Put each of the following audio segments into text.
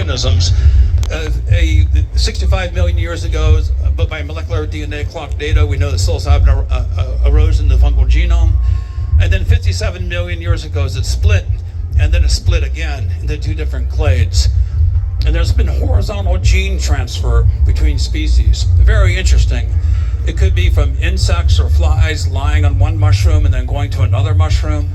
organisms. 65 million years ago, but by molecular DNA clock data, we know that psilocybin arose in the fungal genome. And then 57 million years ago, it split, and then it split again into two different clades. And there's been horizontal gene transfer between species. Very interesting. It could be from insects or flies lying on one mushroom and then going to another mushroom.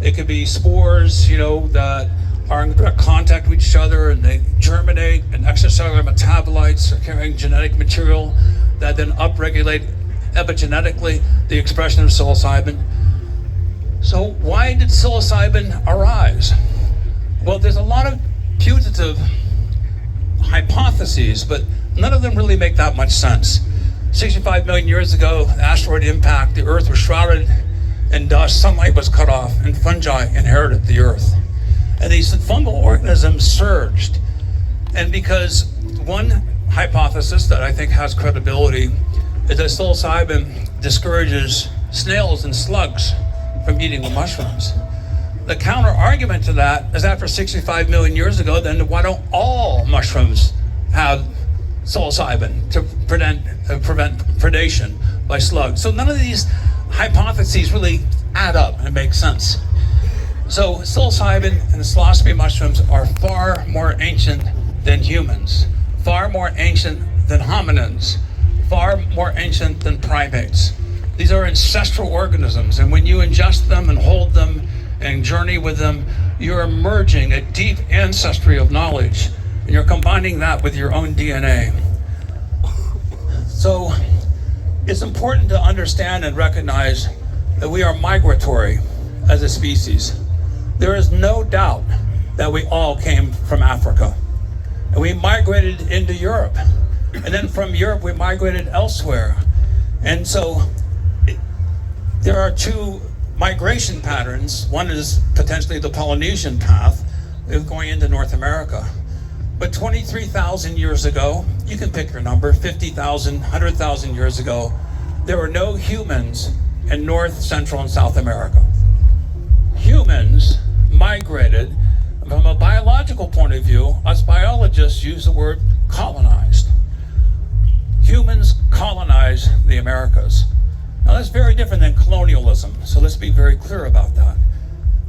It could be spores, that are in direct contact with each other and they germinate, and extracellular metabolites are carrying genetic material that then upregulate epigenetically the expression of psilocybin. So why did psilocybin arise? Well, there's a lot of putative hypotheses, but none of them really make that much sense. 65 million years ago, the asteroid impact, the Earth was shrouded in dust, sunlight was cut off, and fungi inherited the Earth. And these fungal organisms surged. And because one hypothesis that I think has credibility is that psilocybin discourages snails and slugs from eating the mushrooms. The counter argument to that is after 65 million years ago, then why don't all mushrooms have psilocybin to prevent predation by slugs? So none of these hypotheses really add up and make sense. So psilocybin and psilocybe mushrooms are far more ancient than humans, far more ancient than hominins, far more ancient than primates. These are ancestral organisms, and when you ingest them and hold them and journey with them, you're merging a deep ancestry of knowledge, and you're combining that with your own DNA. So it's important to understand and recognize that we are migratory as a species. There is no doubt that we all came from Africa, and we migrated into Europe, and then from Europe we migrated elsewhere. And so there are two migration patterns. One is potentially the Polynesian path going into North America. But 23,000 years ago, you can pick your number, 50,000, 100,000 years ago, there were no humans in North, Central, and South America. Humans migrated. From a biological point of view, us biologists use the word colonized. Humans colonized the Americas. Now that's very different than colonialism, so let's be very clear about that.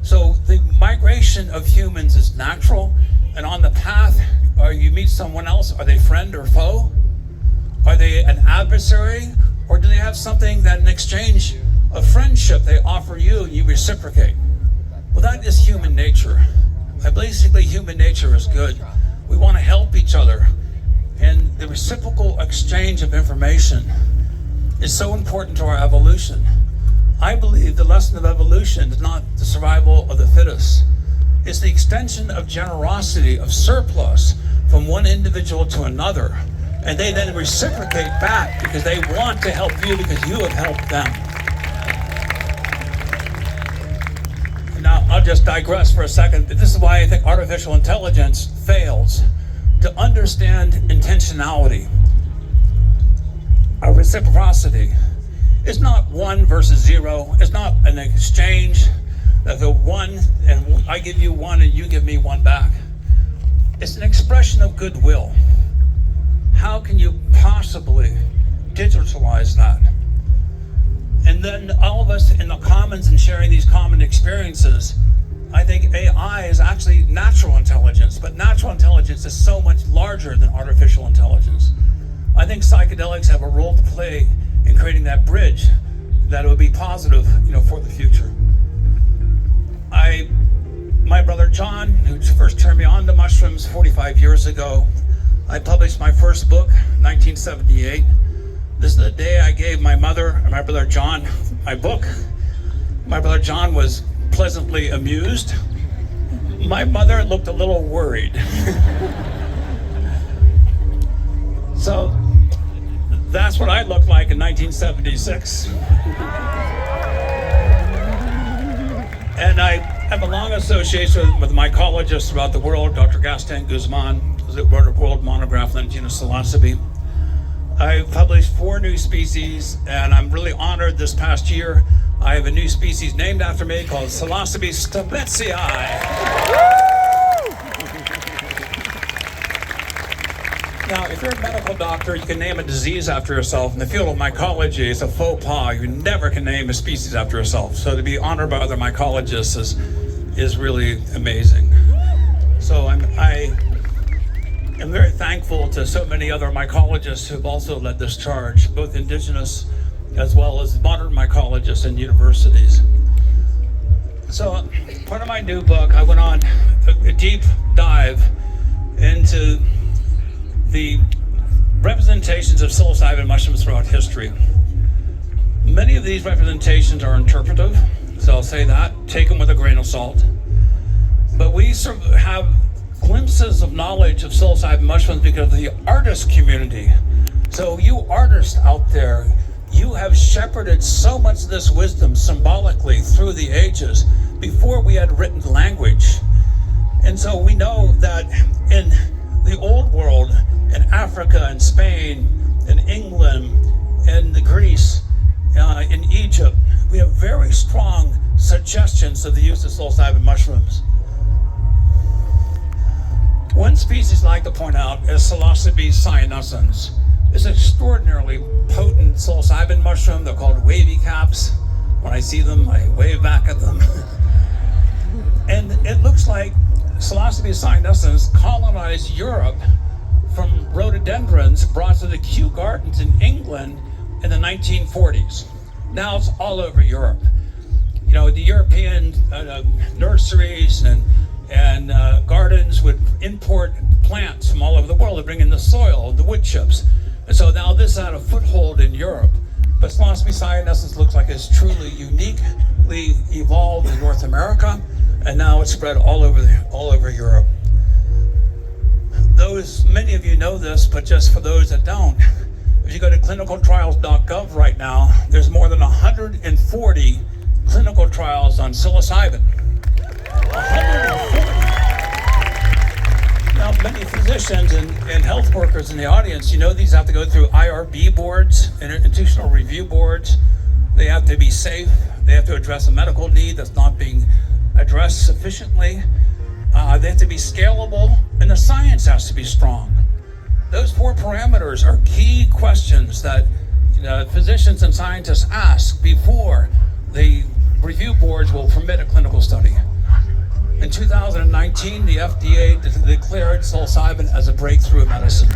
So the migration of humans is natural, and on the path, you meet someone else, are they friend or foe? Are they an adversary, or do they have something that in exchange of friendship they offer you and you reciprocate? Well, that is human nature. Basically, human nature is good. We want to help each other, and the reciprocal exchange of information is so important to our evolution. I believe the lesson of evolution is not the survival of the fittest. It's the extension of generosity, of surplus from one individual to another. And they then reciprocate back because they want to help you because you have helped them. Now, I'll just digress for a second. This is why I think artificial intelligence fails to understand intentionality. A reciprocity. It's not 1 versus 0. It's not an exchange of the 1 and I give you 1 and you give me 1 back. It's an expression of goodwill. How can you possibly digitalize that? And then all of us in the commons and sharing these common experiences, I think AI is actually natural intelligence, but natural intelligence is so much larger than artificial intelligence. I think psychedelics have a role to play in creating that bridge that will be positive, for the future. My brother John, who first turned me on to mushrooms 45 years ago, I published my first book, 1978. This is the day I gave my mother and my brother John my book. My brother John was pleasantly amused. My mother looked a little worried. So that's what I looked like in 1976. And I have a long association with mycologists throughout the world, Dr. Gaston Guzman, who wrote a world monograph on the genus Psilocybe. I've published 4 new species, and I'm really honored this past year. I have a new species named after me called Psilocybe stamettii. Now, if you're a medical doctor, you can name a disease after yourself. In the field of mycology, it's a faux pas. You never can name a species after yourself. So to be honored by other mycologists is really amazing. So I am very thankful to so many other mycologists who've also led this charge, both indigenous as well as modern mycologists in universities. So part of my new book, I went on a deep dive into the representations of psilocybin mushrooms throughout history. Many of these representations are interpretive, so I'll say that, take them with a grain of salt. But we sort of have glimpses of knowledge of psilocybin mushrooms because of the artist community. So you artists out there, you have shepherded so much of this wisdom symbolically through the ages before we had written language. And so we know that in the old world, in Africa and Spain, in England, and Greece, in Egypt, we have very strong suggestions of the use of psilocybin mushrooms. One species I like to point out is Psilocybe cyanescens. It's an extraordinarily potent psilocybin mushroom. They're called wavy caps. When I see them, I wave back at them. And it looks like Psilocybe cyanescens colonized Europe from rhododendrons brought to the Kew Gardens in England in the 1940s. Now it's all over Europe. You know, the European nurseries and gardens would import plants from all over the world to bring in the soil, the wood chips. And so now this had a foothold in Europe. But Psilocybe cyanescens looks like it's truly uniquely evolved in North America, and now it's spread all over Europe. Many of you know this, but just for those that don't, if you go to clinicaltrials.gov right now, there's more than 140 clinical trials on psilocybin. 140. Now, many physicians and health workers in the audience, you know these have to go through IRB boards, institutional review boards. They have to be safe. They have to address a medical need that's not being addressed sufficiently. They have to be scalable, and the science has to be strong. Those 4 parameters are key questions that physicians and scientists ask before the review boards will permit a clinical study. In 2019, the FDA declared psilocybin as a breakthrough medicine.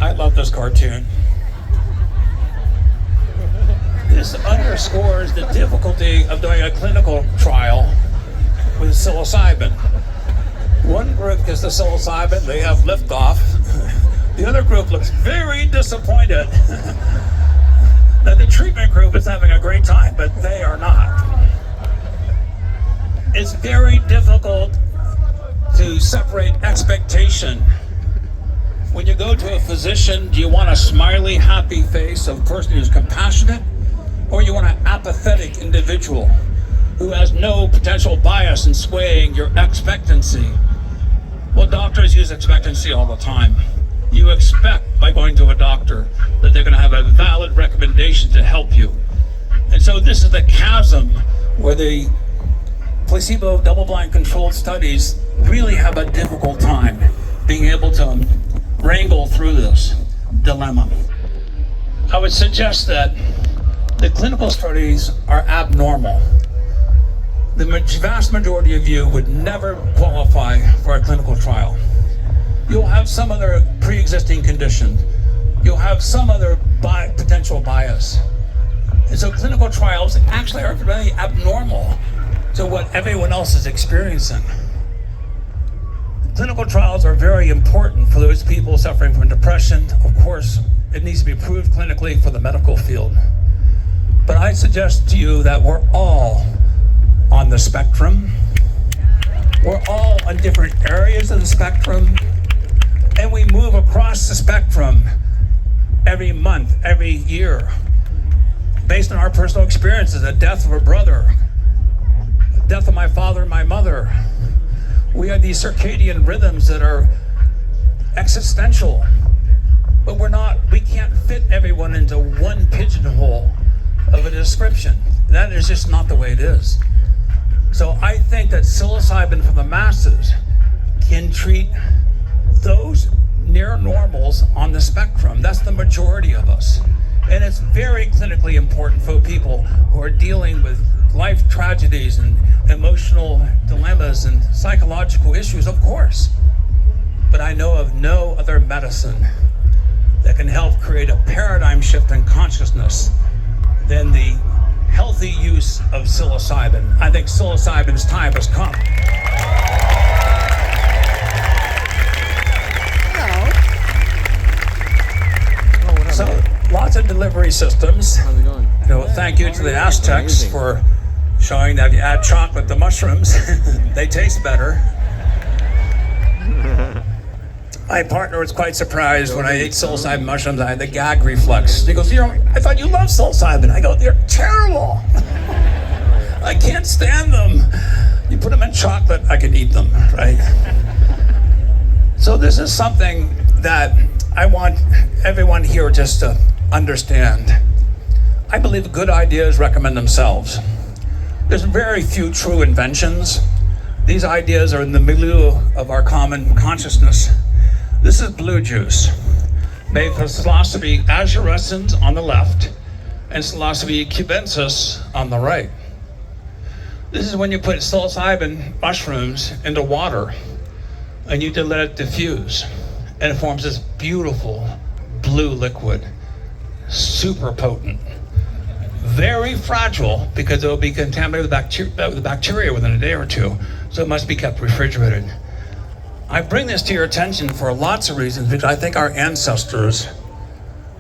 I love this cartoon. This underscores the difficulty of doing a clinical trial with psilocybin. One group gets the psilocybin, they have liftoff. The other group looks very disappointed that the treatment group is having a great time, but they are not. It's very difficult to separate expectation. When you go to a physician, do you want a smiley, happy face of a person who's compassionate? Or you want an apathetic individual who has no potential bias in swaying your expectancy? Well, doctors use expectancy all the time. You expect by going to a doctor that they're going to have a valid recommendation to help you. And so this is the chasm where the placebo double-blind controlled studies really have a difficult time being able to wrangle through this dilemma. I would suggest that the clinical studies are abnormal. The vast majority of you would never qualify for a clinical trial. You'll have some other pre-existing condition. You'll have some other potential bias. And so clinical trials actually are really abnormal to what everyone else is experiencing. Clinical trials are very important for those people suffering from depression. Of course, it needs to be proved clinically for the medical field. But I suggest to you that we're all on the spectrum. We're all on different areas of the spectrum, and we move across the spectrum every month, every year, based on our personal experiences, the death of a brother, the death of my father and my mother. We have these circadian rhythms that are existential, but we can't fit everyone into one pigeonhole of a description. That is just not the way it is. So I think think that psilocybin for the masses can treat those near normals on the spectrum. That's the majority of us. And it's very clinically important for people who are dealing with life tragedies and emotional dilemmas and psychological issues, of course. But I know of no other medicine that can help create a paradigm shift in consciousness than the healthy use of psilocybin. I think psilocybin's time has come. So, lots of delivery systems. How's it going? You know, thank you to the Aztecs for showing that if you add chocolate to mushrooms, they taste better. My partner was quite surprised when I ate psilocybin mushrooms. I had the gag reflex. He goes, I thought you loved psilocybin. I go, they're terrible. I can't stand them. You put them in chocolate, I can eat them, right? So this is something that I want everyone here just to understand. I believe good ideas recommend themselves. There's very few true inventions. These ideas are in the milieu of our common consciousness. This is blue juice, made from Psilocybe azurescens on the left and Psilocybe cubensis on the right. This is when you put psilocybin mushrooms into water and you let it diffuse, and it forms this beautiful blue liquid, super potent, very fragile because it will be contaminated with bacteria within a day or two, so it must be kept refrigerated. I bring this to your attention for lots of reasons because I think our ancestors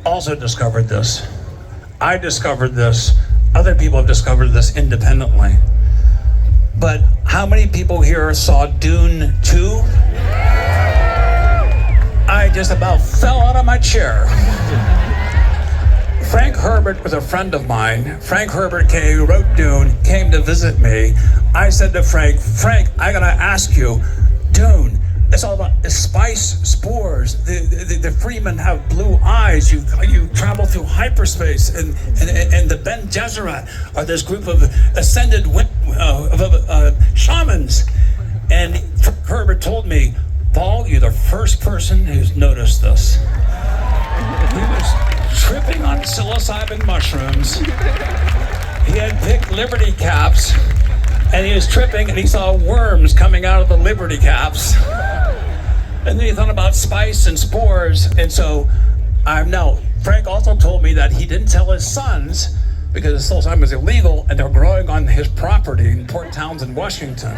also discovered this. I discovered this. Other people have discovered this independently. But how many people here saw Dune 2? I just about fell out of my chair. Frank Herbert was a friend of mine. Frank Herbert, who wrote Dune, came to visit me. I said to Frank, I gotta ask you, Dune, it's all about spice spores. The Freemen have blue eyes. You travel through hyperspace, and the Ben Gesserit are this group of ascended shamans. And Herbert told me, Paul, you're the first person who's noticed this. He was tripping on psilocybin mushrooms. He had picked Liberty caps, and he was tripping, and he saw worms coming out of the Liberty caps. And then he thought about spice and spores, and so Frank also told me that he didn't tell his sons because psilocybin was illegal, and they're growing on his property in Port Townsend, Washington.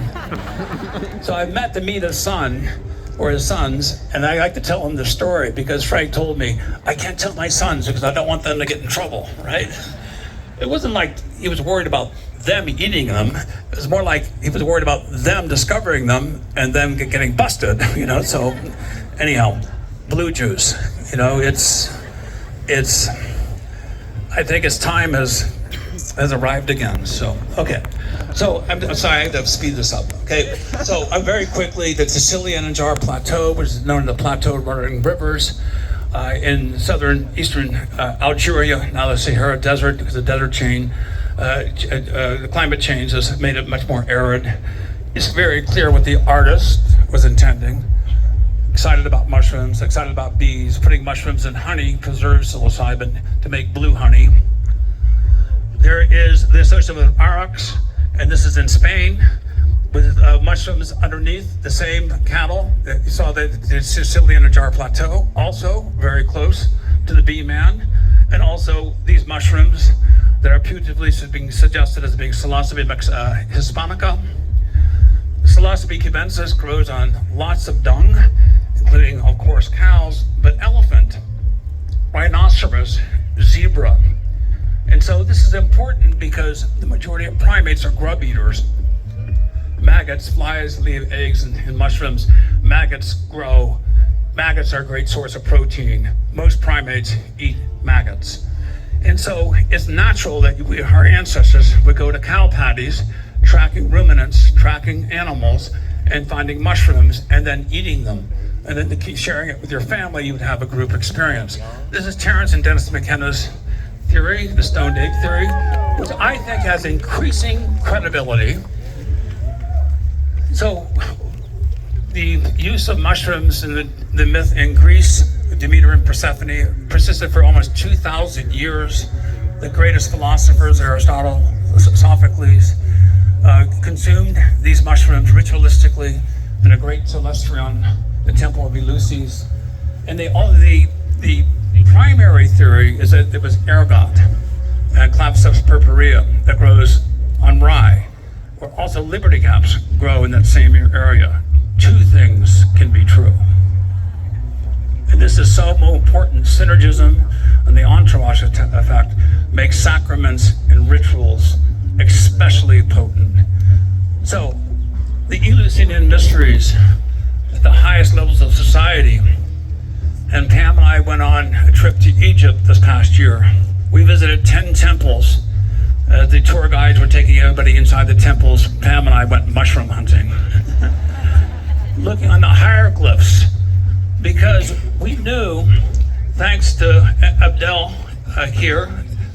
So I met to meet his son, or his sons, and I like to tell them the story because Frank told me, I can't tell my sons because I don't want them to get in trouble, right? It wasn't like he was worried about them eating them. It was more like he was worried about them discovering them and them getting busted, so anyhow, blue juice, I think its time has arrived again. So, okay. So, I'm sorry, I have to speed this up, okay? So, very quickly, the Sicilian and Jar Plateau, which is known as the Plateau of Running Rivers, in eastern Algeria, now the Sahara Desert, because the desert chain, the climate change has made it much more arid. It's very clear what the artist was intending. Excited about mushrooms, excited about bees, putting mushrooms in honey, preserves psilocybin to make blue honey. There is the association with Arax, and this is in Spain, with mushrooms underneath the same cattle that you saw the Sicilian and Jar Plateau, also very close to the bee man, and also these mushrooms that are putatively being suggested as being Psilocybe hispanica. Psilocybe cubensis grows on lots of dung, including, of course, cows, but elephant, rhinoceros, zebra. And so this is important because the majority of primates are grub eaters. Maggots, flies leave eggs in mushrooms. Maggots grow. Maggots are a great source of protein. Most primates eat maggots. And so it's natural that our ancestors would go to cow patties, tracking ruminants, tracking animals, and finding mushrooms, and then eating them. And then to keep sharing it with your family, you would have a group experience. This is Terence and Dennis McKenna's theory, the stoned egg theory, which I think has increasing credibility. So the use of mushrooms in the myth in Greece, Demeter and Persephone, persisted for almost 2,000 years. The greatest philosophers, Aristotle, Sophocles, consumed these mushrooms ritualistically in a great celestron, the temple of Eleusis. And the primary theory is that it was ergot and Clapsepis purpurea that grows on rye, or also liberty caps grow in that same area. Two things can be true. And this is so important. Synergism and the entourage effect makes sacraments and rituals especially potent. So, the Eleusinian mysteries at the highest levels of society. And Pam and I went on a trip to Egypt this past year. We visited 10 temples. The tour guides were taking everybody inside the temples. Pam and I went mushroom hunting. Looking on the hieroglyphs, because we knew, thanks to Abdel here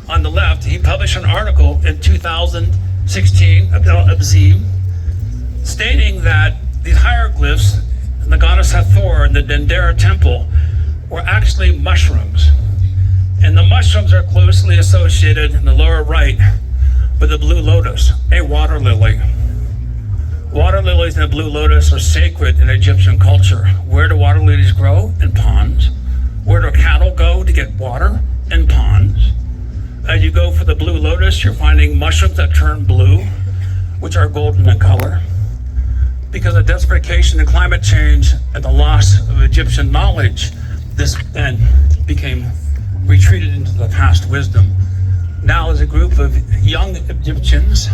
on the left, he published an article in 2016, Abdel Abzim, stating that these hieroglyphs, the goddess Hathor and the Dendera temple, were actually mushrooms. And the mushrooms are closely associated in the lower right with the blue lotus, a water lily. Water lilies and the blue lotus are sacred in Egyptian culture. Where do water lilies grow? In ponds. Where do cattle go to get water? In ponds. As you go for the blue lotus, you're finding mushrooms that turn blue, which are golden in color. Because of desertification and climate change and the loss of Egyptian knowledge, this then became retreated into the past wisdom. Now as a group of young Egyptians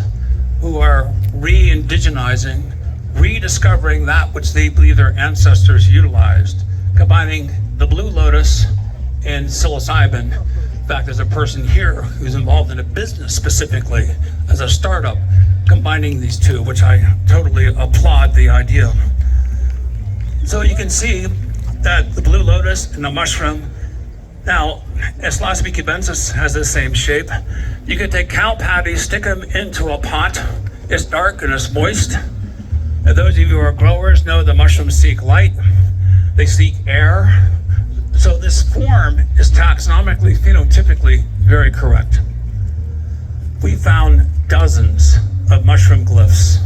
who are re-indigenizing, rediscovering that which they believe their ancestors utilized, combining the blue lotus and psilocybin. In fact, there's a person here who's involved in a business specifically as a startup, combining these two, which I totally applaud the idea. So you can see that the blue lotus and the mushroom. Now, Stamet cubensis has the same shape. You can take cow patties, stick them into a pot. It's dark and it's moist. And those of you who are growers know the mushrooms seek light. They seek air. So this form is taxonomically, phenotypically very correct. We found dozens of mushroom glyphs.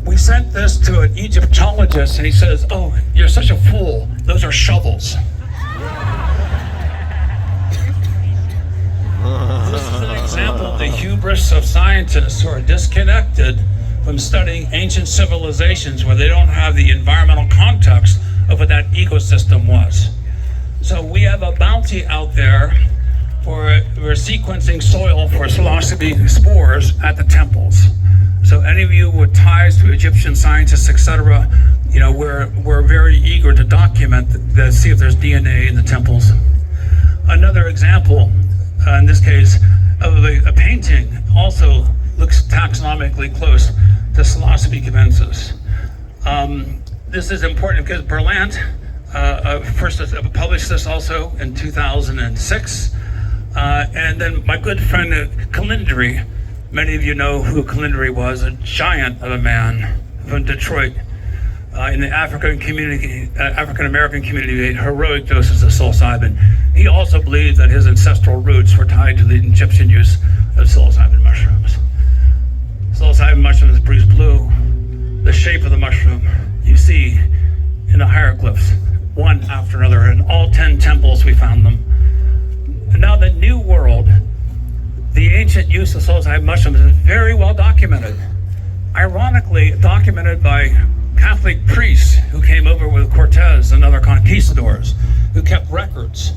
We sent this to an Egyptologist and he says, "Oh, you're such a fool. Those are shovels." This is an example of the hubris of scientists who are disconnected from studying ancient civilizations where they don't have the environmental context of what that ecosystem was. So we have a bounty out there for we're sequencing soil for psilocybe spores at the temples. So any of you with ties to Egyptian scientists, etc., you know, we're very eager to document see if there's DNA in the temples. Another example, in this case, of a painting also looks taxonomically close to psilocybe cubensis. This is important because Berlant first published this also in 2006. And then my good friend Calindri, many of you know who Calindri was, a giant of a man from Detroit. In the African American community, ate heroic doses of psilocybin. He also believed that his ancestral roots were tied to the Egyptian use of psilocybin mushrooms. Psilocybin mushrooms bruise blue. The shape of the mushroom you see in the hieroglyphs, one after another. In all 10 temples we found them. And now the New World, the ancient use of psilocybin mushrooms is very well documented. Ironically, documented by Catholic priests who came over with Cortez and other conquistadors who kept records.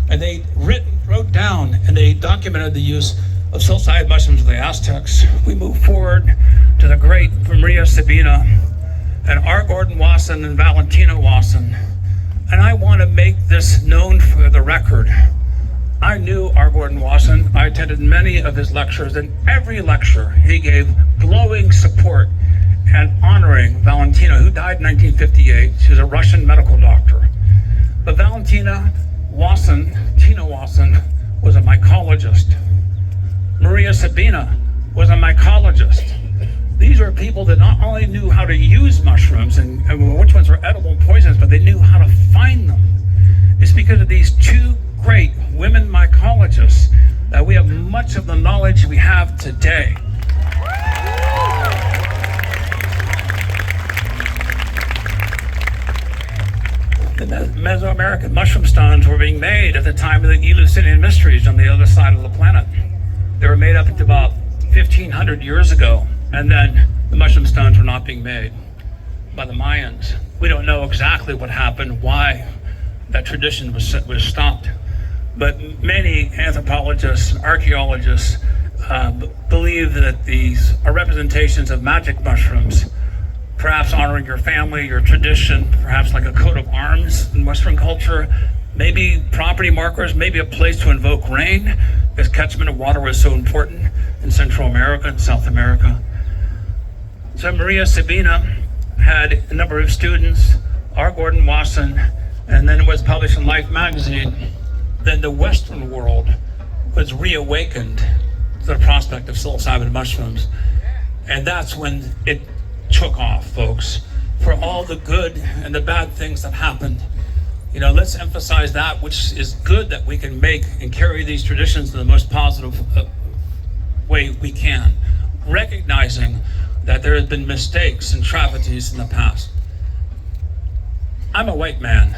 And they wrote down and they documented the use of psilocybin mushrooms of the Aztecs. We move forward to the great Maria Sabina and R. Gordon Wasson and Valentina Wasson. And I want to make this known for the record. I knew R. Gordon Wasson. I attended many of his lectures, and every lecture he gave glowing support and honoring Valentina, who died in 1958. She was a Russian medical doctor. But Valentina Wasson, Tina Wasson, was a mycologist. Maria Sabina was a mycologist. These are people that not only knew how to use mushrooms and which ones were edible and poisonous, but they knew how to find them. It's because of these two great women mycologists that we have much of the knowledge we have today. The Mesoamerican mushroom stones were being made at the time of the Eleusinian mysteries on the other side of the planet. They were made up to about 1,500 years ago, and then the mushroom stones were not being made by the Mayans. We don't know exactly what happened, why that tradition was stopped, but many anthropologists and archaeologists believe that these are representations of magic mushrooms, perhaps honoring your family, your tradition, perhaps like a coat of arms in Western culture, maybe property markers, maybe a place to invoke rain, because catchment of water was so important in Central America and South America. So Maria Sabina had a number of students, R. Gordon Wasson, and then it was published in Life magazine. Then the Western world was reawakened to the prospect of psilocybin mushrooms. And that's when it took off, folks. For all the good and the bad things that happened, let's emphasize that which is good that we can make and carry these traditions in the most positive way we can, recognizing that there have been mistakes and tragedies in the past. I'm a white man.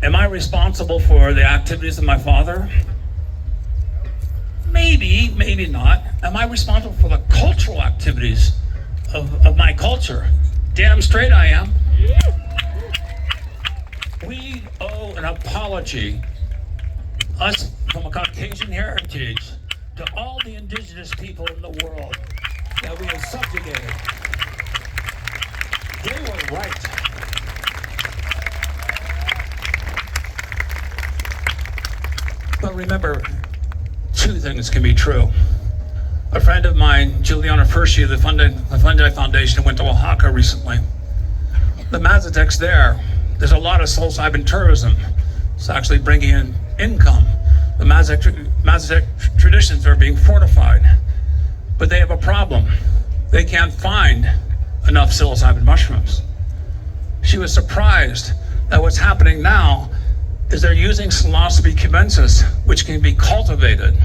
Am I responsible for the activities of my father? Maybe, maybe not. Am I responsible for the cultural activities of my culture? Damn straight I am. We owe an apology, us from a Caucasian heritage, to all the indigenous people in the world that we have subjugated. They were right. But remember, two things can be true. A friend of mine, Juliana Furshi of the Fungi Foundation, went to Oaxaca recently. The Mazatecs there's a lot of psilocybin tourism. It's actually bringing in income. The Mazatec traditions are being fortified. But they have a problem. They can't find enough psilocybin mushrooms. She was surprised that what's happening now is they're using Psilocybe cubensis, which can be cultivated,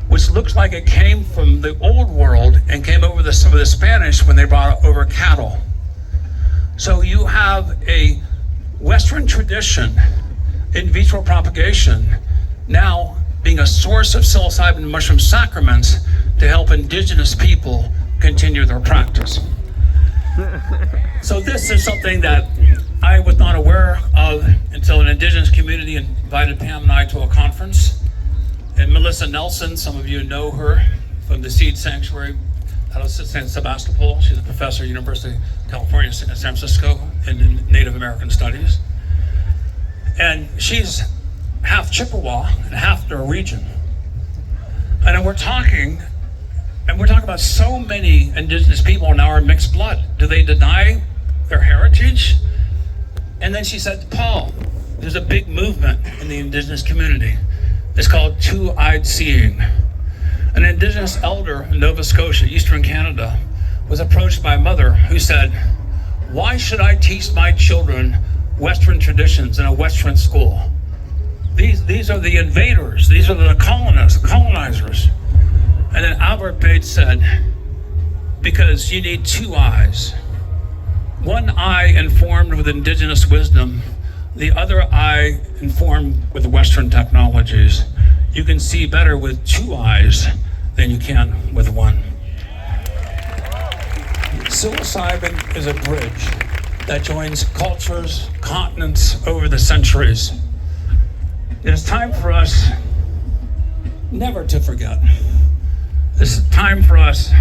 which looks like it came from the old world and came over some of the Spanish when they brought over cattle. So you have a Western tradition, in vitro propagation, now being a source of psilocybin mushroom sacraments to help indigenous people continue their practice. So this is something that I was not aware of until an indigenous community invited Pam and I to a conference. And Melissa Nelson, some of you know her from the Seed Sanctuary out of San Sebastopol. She's a professor at University of California, San Francisco in Native American Studies. And she's half Chippewa and half Norwegian. And we're talking about so many indigenous people now are mixed blood. Do they deny their heritage? And then she said, Paul, there's a big movement in the indigenous community. It's called two-eyed seeing. An indigenous elder in Nova Scotia, Eastern Canada, was approached by a mother who said, why should I teach my children Western traditions in a Western school? These are the invaders. These are the colonizers. And then Albert Bates said, because you need two eyes. One eye informed with indigenous wisdom, the other eye informed with Western technologies. You can see better with two eyes than you can with one. Psilocybin is a bridge that joins cultures, continents over the centuries. It is time for us never to forget. It's time for us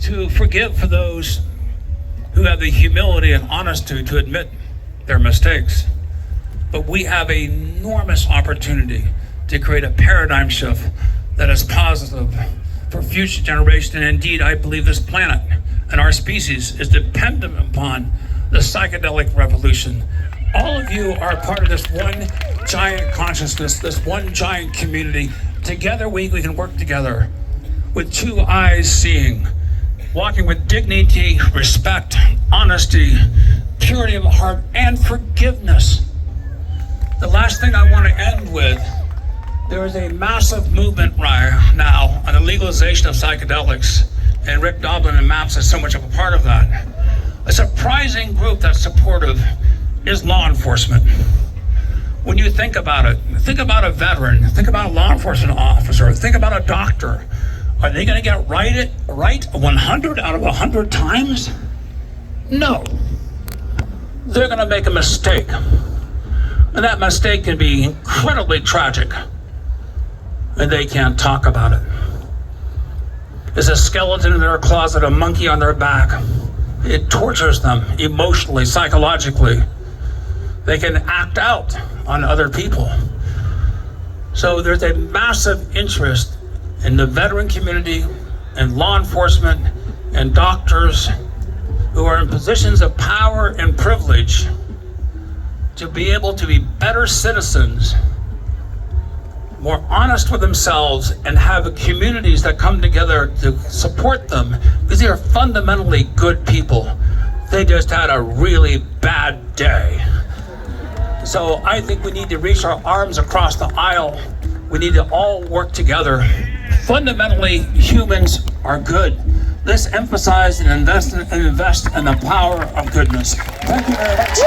to forgive for those who have the humility and honesty to admit their mistakes. But we have an enormous opportunity to create a paradigm shift that is positive for future generations. And indeed, I believe this planet and our species is dependent upon the psychedelic revolution. All of you are part of this one giant consciousness, this one giant community. Together we can work together. with 2 eyes seeing, walking with dignity, respect, honesty, purity of heart, and forgiveness. The last thing I want to end with, there is a massive movement right now on the legalization of psychedelics, and Rick Doblin and MAPS is so much of a part of that. A surprising group that's supportive is law enforcement. When you think about it, think about a veteran, think about a law enforcement officer, think about a doctor. Are they going to get right 100 out of 100 times? No. They're going to make a mistake. And that mistake can be incredibly tragic. And they can't talk about it. There's a skeleton in their closet, a monkey on their back. It tortures them emotionally, psychologically. They can act out on other people. So there's a massive interest in the veteran community and law enforcement and doctors who are in positions of power and privilege to be able to be better citizens, more honest with themselves, and have communities that come together to support them, because they are fundamentally good people. They just had a really bad day. So I think we need to reach our arms across the aisle. We need to all work together. Fundamentally, humans are good. Let's emphasize and invest in the power of goodness. Thank you very much.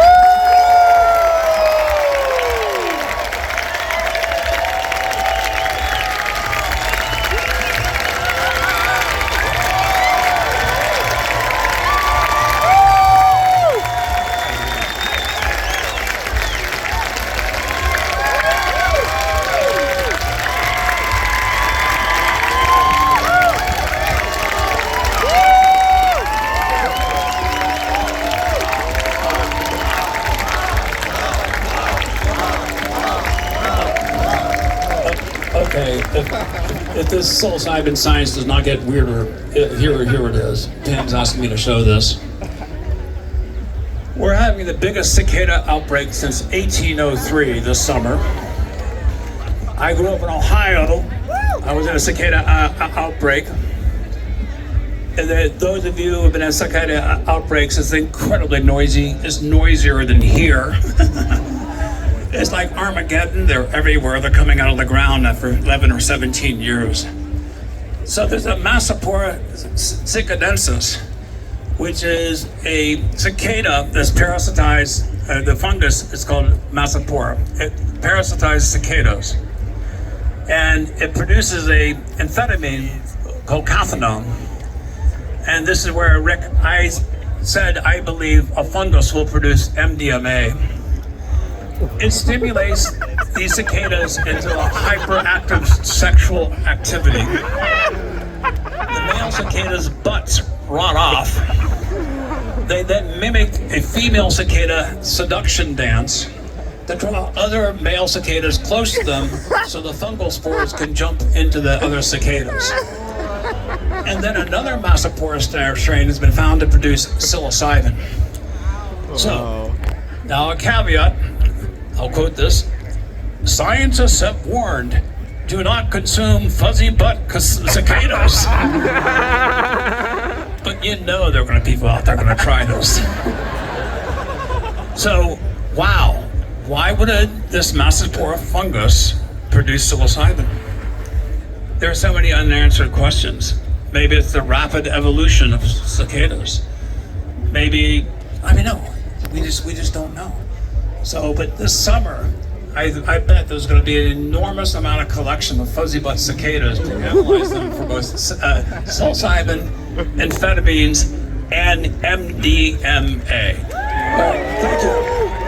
Okay, if this psilocybin science does not get weirder, here it is. Pam's asking me to show this. We're having the biggest cicada outbreak since 1803 this summer. I grew up in Ohio. I was in a cicada outbreak. And those of you who have been in cicada outbreaks, it's incredibly noisy. It's noisier than here. It's like Armageddon. They're everywhere. They're coming out of the ground after 11 or 17 years. So there's a Massapora cicadensis, which is a cicada that's parasitized. The fungus is called Massapora. It parasitizes cicadas. And it produces a amphetamine called cathinone. And this is where Rick, I said, I believe a fungus will produce MDMA. It stimulates these cicadas into a hyperactive sexual activity. The male cicada's butts rot off. They then mimic a female cicada seduction dance to draw other male cicadas close to them so the fungal spores can jump into the other cicadas. And then another Massapora strain has been found to produce psilocybin. So, now a caveat. I'll quote this. Scientists have warned, do not consume fuzzy butt cicadas. But you know there are going to be people out there going to try this. So, wow. Why would this Massapora fungus produce psilocybin? There are so many unanswered questions. Maybe it's the rapid evolution of cicadas. Maybe, I mean, no, we just don't know. So, but this summer, I bet there's going to be an enormous amount of collection of fuzzy butt cicadas to analyze them for both psilocybin, amphetamines, and MDMA. All right, thank you.